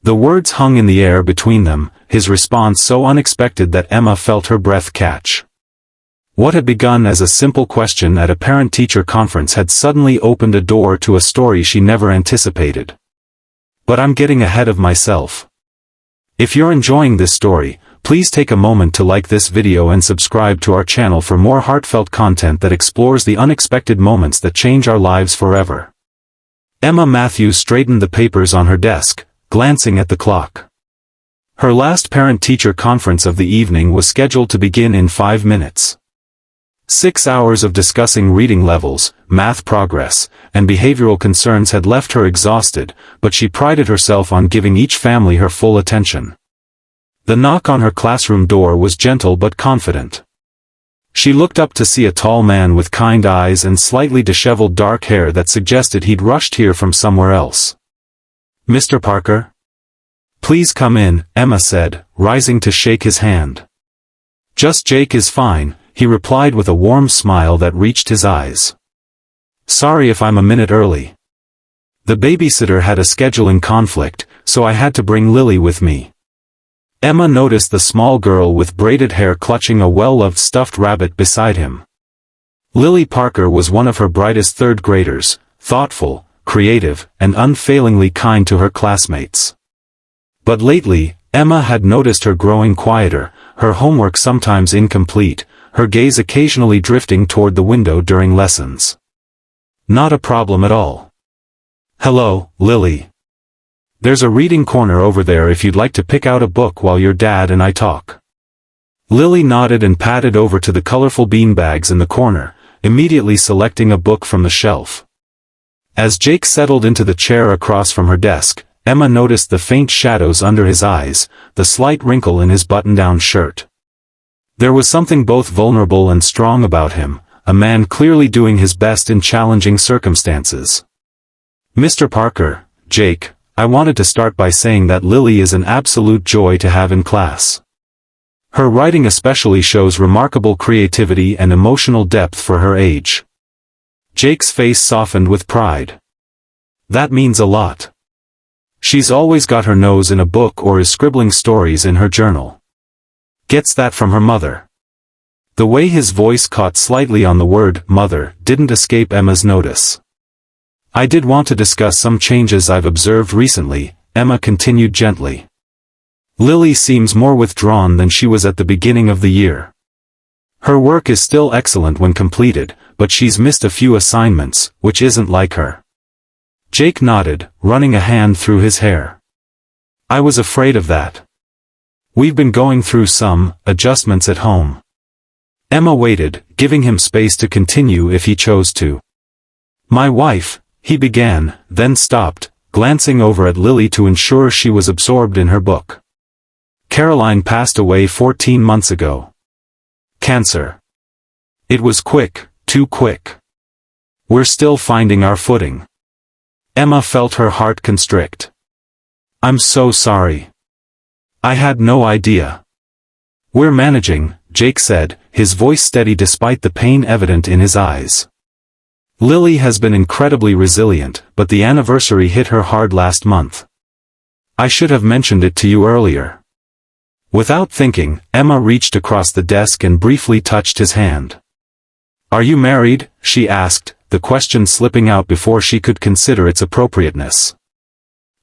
The words hung in the air between them, his response so unexpected that Emma felt her breath catch. What had begun as a simple question at a parent-teacher conference had suddenly opened a door to a story she never anticipated. But I'm getting ahead of myself. If you're enjoying this story, please take a moment to like this video and subscribe to our channel for more heartfelt content that explores the unexpected moments that change our lives forever. Emma Matthews straightened the papers on her desk, glancing at the clock. Her last parent-teacher conference of the evening was scheduled to begin in 5 minutes. 6 hours of discussing reading levels, math progress, and behavioral concerns had left her exhausted, but she prided herself on giving each family her full attention. The knock on her classroom door was gentle but confident. She looked up to see a tall man with kind eyes and slightly disheveled dark hair that suggested he'd rushed here from somewhere else. "Mr. Parker?" "Please come in," Emma said, rising to shake his hand. "Just Jake is fine," he replied with a warm smile that reached his eyes. "Sorry if I'm a minute early. The babysitter had a scheduling conflict, so I had to bring Lily with me." Emma noticed the small girl with braided hair clutching a well-loved stuffed rabbit beside him. Lily Parker was one of her brightest third graders, thoughtful, creative, and unfailingly kind to her classmates. But lately, Emma had noticed her growing quieter, her homework sometimes incomplete, her gaze occasionally drifting toward the window during lessons. "Not a problem at all. Hello, Lily. There's a reading corner over there if you'd like to pick out a book while your dad and I talk." Lily nodded and padded over to the colorful beanbags in the corner, immediately selecting a book from the shelf. As Jake settled into the chair across from her desk, Emma noticed the faint shadows under his eyes, the slight wrinkle in his button-down shirt. There was something both vulnerable and strong about him, a man clearly doing his best in challenging circumstances. "Mr. Parker, Jake, I wanted to start by saying that Lily is an absolute joy to have in class. Her writing especially shows remarkable creativity and emotional depth for her age." Jake's face softened with pride. "That means a lot. She's always got her nose in a book or is scribbling stories in her journal. Gets that from her mother." The way his voice caught slightly on the word mother didn't escape Emma's notice. "I did want to discuss some changes I've observed recently," Emma continued gently. "Lily seems more withdrawn than she was at the beginning of the year. Her work is still excellent when completed, but she's missed a few assignments, which isn't like her." Jake nodded, running a hand through his hair. "I was afraid of that. We've been going through some adjustments at home." Emma waited, giving him space to continue if he chose to. "My wife," he began, then stopped, glancing over at Lily to ensure she was absorbed in her book. "Caroline passed away 14 months ago. Cancer. It was quick, too quick. We're still finding our footing." Emma felt her heart constrict. "I'm so sorry. I had no idea." "We're managing," Jake said, his voice steady despite the pain evident in his eyes. "Lily has been incredibly resilient, but the anniversary hit her hard last month. I should have mentioned it to you earlier." Without thinking, Emma reached across the desk and briefly touched his hand. "Are you married?" she asked, the question slipping out before she could consider its appropriateness.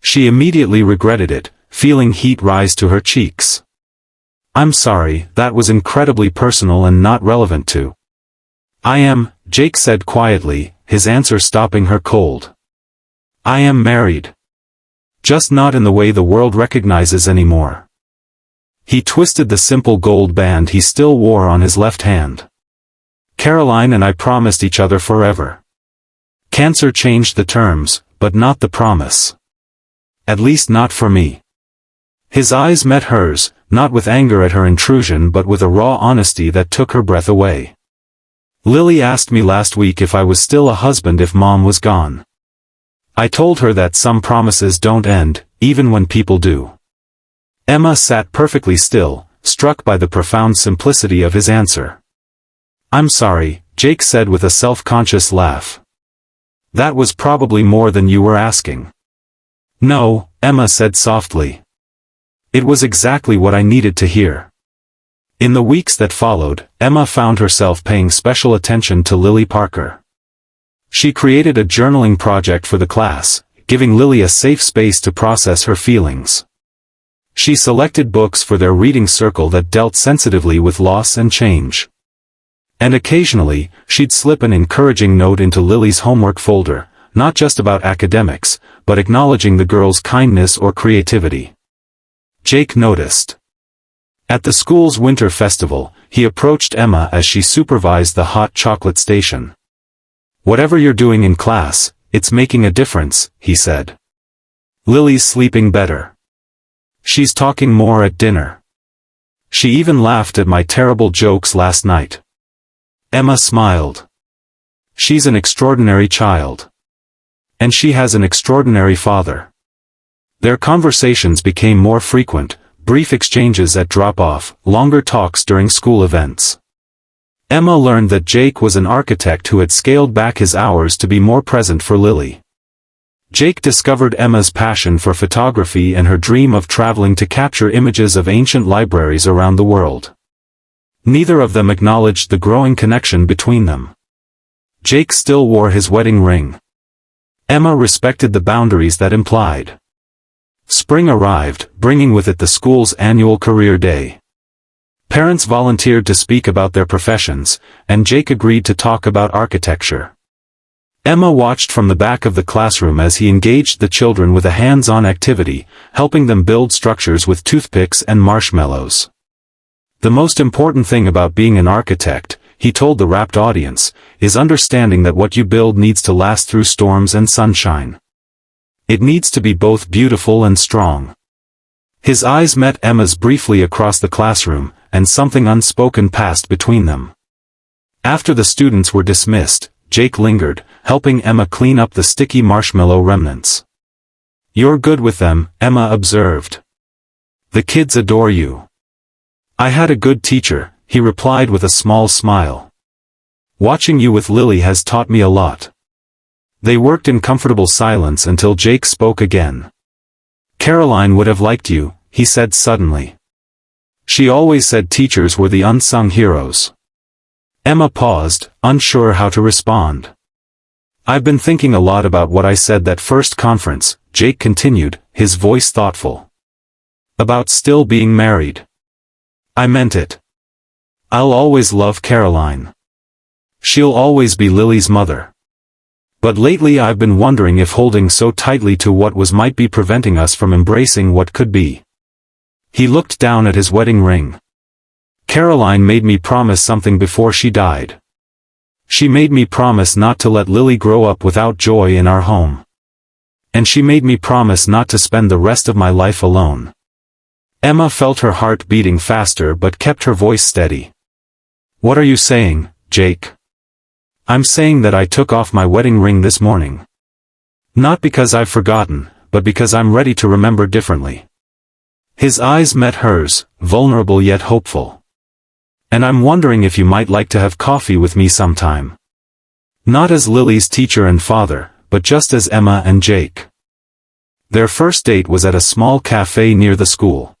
She immediately regretted it, feeling heat rise to her cheeks. "I'm sorry, that was incredibly personal and not relevant to." "I am," Jake said quietly, his answer stopping her cold. "I am married. Just not in the way the world recognizes anymore." He twisted the simple gold band he still wore on his left hand. "Caroline and I promised each other forever. Cancer changed the terms, but not the promise. At least not for me." His eyes met hers, not with anger at her intrusion but with a raw honesty that took her breath away. "Lily asked me last week if I was still a husband if Mom was gone. I told her that some promises don't end, even when people do." Emma sat perfectly still, struck by the profound simplicity of his answer. "I'm sorry," Jake said with a self-conscious laugh. "That was probably more than you were asking." "No," Emma said softly. It was exactly what I needed to hear. In the weeks that followed, Emma found herself paying special attention to Lily Parker. She created a journaling project for the class, giving Lily a safe space to process her feelings. She selected books for their reading circle that dealt sensitively with loss and change. And occasionally, she'd slip an encouraging note into Lily's homework folder, not just about academics, but acknowledging the girl's kindness or creativity. Jake noticed. At the school's winter festival, he approached Emma as she supervised the hot chocolate station. "Whatever you're doing in class, it's making a difference," he said. "Lily's sleeping better. She's talking more at dinner. She even laughed at my terrible jokes last night." Emma smiled. "She's an extraordinary child. And she has an extraordinary father." Their conversations became more frequent, brief exchanges at drop-off, longer talks during school events. Emma learned that Jake was an architect who had scaled back his hours to be more present for Lily. Jake discovered Emma's passion for photography and her dream of traveling to capture images of ancient libraries around the world. Neither of them acknowledged the growing connection between them. Jake still wore his wedding ring. Emma respected the boundaries that implied. Spring arrived, bringing with it the school's annual career day. Parents volunteered to speak about their professions, and Jake agreed to talk about architecture. Emma watched from the back of the classroom as he engaged the children with a hands-on activity, helping them build structures with toothpicks and marshmallows. "The most important thing about being an architect," he told the rapt audience, "is understanding that what you build needs to last through storms and sunshine. It needs to be both beautiful and strong." His eyes met Emma's briefly across the classroom, and something unspoken passed between them. After the students were dismissed, Jake lingered, helping Emma clean up the sticky marshmallow remnants. "You're good with them," Emma observed. "The kids adore you." "I had a good teacher," he replied with a small smile. "Watching you with Lily has taught me a lot." They worked in comfortable silence until Jake spoke again. "Caroline would have liked you," he said suddenly. "She always said teachers were the unsung heroes." Emma paused, unsure how to respond. "I've been thinking a lot about what I said that first conference," Jake continued, his voice thoughtful. "About still being married. I meant it. I'll always love Caroline. She'll always be Lily's mother. But lately I've been wondering if holding so tightly to what was might be preventing us from embracing what could be." He looked down at his wedding ring. "Caroline made me promise something before she died. She made me promise not to let Lily grow up without joy in our home. And she made me promise not to spend the rest of my life alone." Emma felt her heart beating faster but kept her voice steady. "What are you saying, Jake?" "I'm saying that I took off my wedding ring this morning. Not because I've forgotten, but because I'm ready to remember differently." His eyes met hers, vulnerable yet hopeful. "And I'm wondering if you might like to have coffee with me sometime. Not as Lily's teacher and father, but just as Emma and Jake." Their first date was at a small cafe near the school.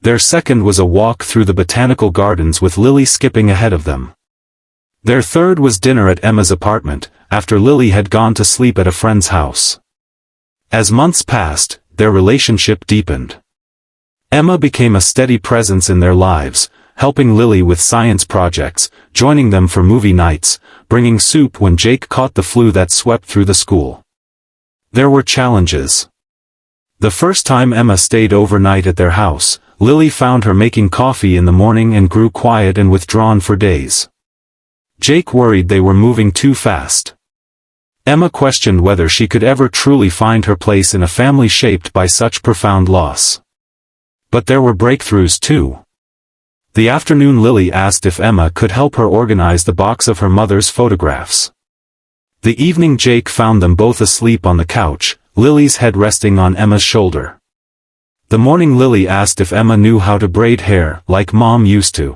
Their second was a walk through the botanical gardens with Lily skipping ahead of them. Their third was dinner at Emma's apartment, after Lily had gone to sleep at a friend's house. As months passed, their relationship deepened. Emma became a steady presence in their lives, helping Lily with science projects, joining them for movie nights, bringing soup when Jake caught the flu that swept through the school. There were challenges. The first time Emma stayed overnight at their house, Lily found her making coffee in the morning and grew quiet and withdrawn for days. Jake worried they were moving too fast. Emma questioned whether she could ever truly find her place in a family shaped by such profound loss. But there were breakthroughs too. The afternoon Lily asked if Emma could help her organize the box of her mother's photographs. The evening Jake found them both asleep on the couch, Lily's head resting on Emma's shoulder. The morning Lily asked if Emma knew how to braid hair, like Mom used to.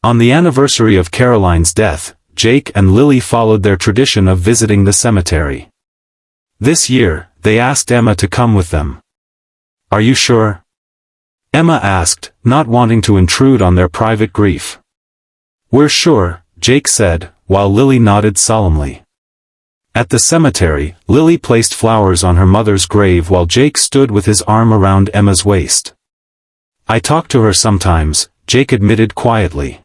On the anniversary of Caroline's death, Jake and Lily followed their tradition of visiting the cemetery. This year, they asked Emma to come with them. Are you sure? Emma asked, not wanting to intrude on their private grief. We're sure, Jake said, while Lily nodded solemnly. At the cemetery, Lily placed flowers on her mother's grave while Jake stood with his arm around Emma's waist. I talk to her sometimes, Jake admitted quietly.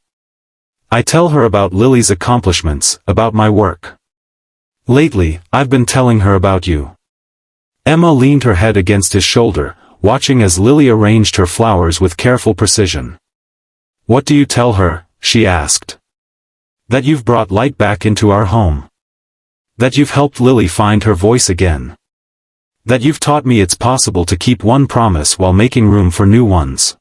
I tell her about Lily's accomplishments, about my work. Lately, I've been telling her about you. Emma leaned her head against his shoulder, watching as Lily arranged her flowers with careful precision. What do you tell her? She asked. That you've brought light back into our home. That you've helped Lily find her voice again. That you've taught me it's possible to keep one promise while making room for new ones.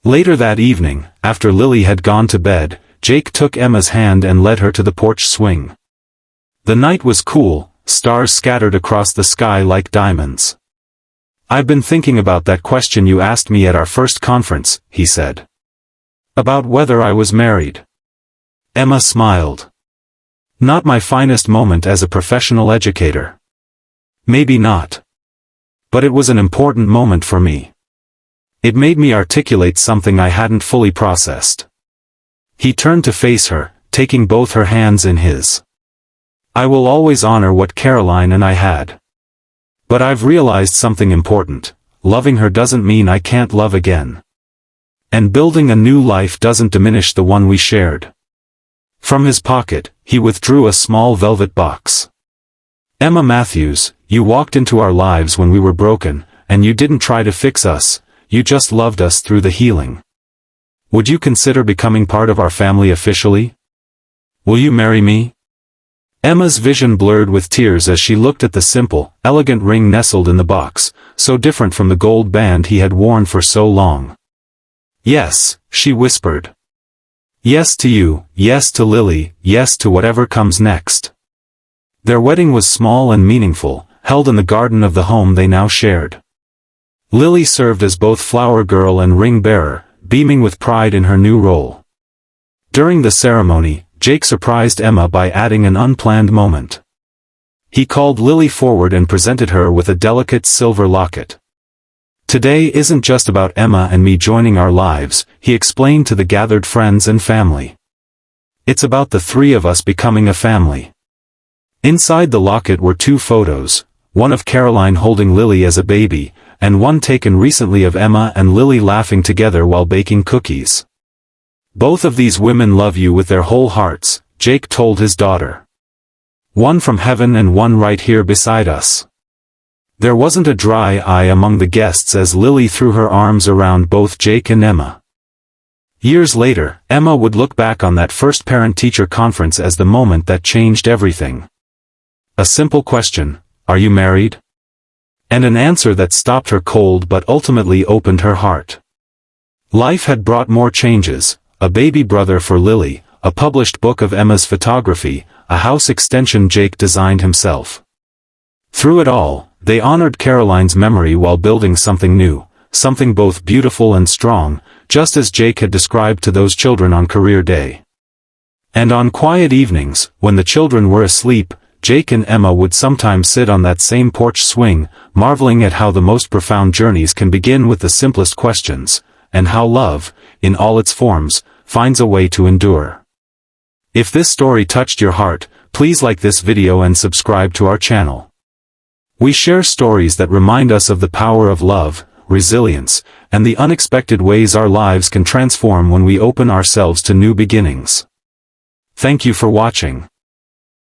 Later that evening, after Lily had gone to bed, Jake took Emma's hand and led her to the porch swing. The night was cool, stars scattered across the sky like diamonds. I've been thinking about that question you asked me at our first conference, he said. About whether I was married. Emma smiled. Not my finest moment as a professional educator. Maybe not. But it was an important moment for me. It made me articulate something I hadn't fully processed. He turned to face her, taking both her hands in his. I will always honor what Caroline and I had. But I've realized something important. Loving her doesn't mean I can't love again. And building a new life doesn't diminish the one we shared. From his pocket, he withdrew a small velvet box. Emma Matthews, you walked into our lives when we were broken, and you didn't try to fix us, you just loved us through the healing. Would you consider becoming part of our family officially? Will you marry me? Emma's vision blurred with tears as she looked at the simple, elegant ring nestled in the box, so different from the gold band he had worn for so long. Yes, she whispered. Yes to you, yes to Lily, yes to whatever comes next. Their wedding was small and meaningful, held in the garden of the home they now shared. Lily served as both flower girl and ring bearer, beaming with pride in her new role. During the ceremony, Jake surprised Emma by adding an unplanned moment. He called Lily forward and presented her with a delicate silver locket. Today isn't just about Emma and me joining our lives, he explained to the gathered friends and family. It's about the three of us becoming a family. Inside the locket were two photos, one of Caroline holding Lily as a baby, and one taken recently of Emma and Lily laughing together while baking cookies. Both of these women love you with their whole hearts, Jake told his daughter. One from heaven and one right here beside us. There wasn't a dry eye among the guests as Lily threw her arms around both Jake and Emma. Years later, Emma would look back on that first parent-teacher conference as the moment that changed everything. A simple question, are you married? And an answer that stopped her cold but ultimately opened her heart. Life had brought more changes, a baby brother for Lily, a published book of Emma's photography, a house extension Jake designed himself. Through it all, they honored Caroline's memory while building something new, something both beautiful and strong, just as Jake had described to those children on career day. And on quiet evenings, when the children were asleep, Jake and Emma would sometimes sit on that same porch swing, marveling at how the most profound journeys can begin with the simplest questions, and how love, in all its forms, finds a way to endure. If this story touched your heart, please like this video and subscribe to our channel. We share stories that remind us of the power of love, resilience, and the unexpected ways our lives can transform when we open ourselves to new beginnings. Thank you for watching.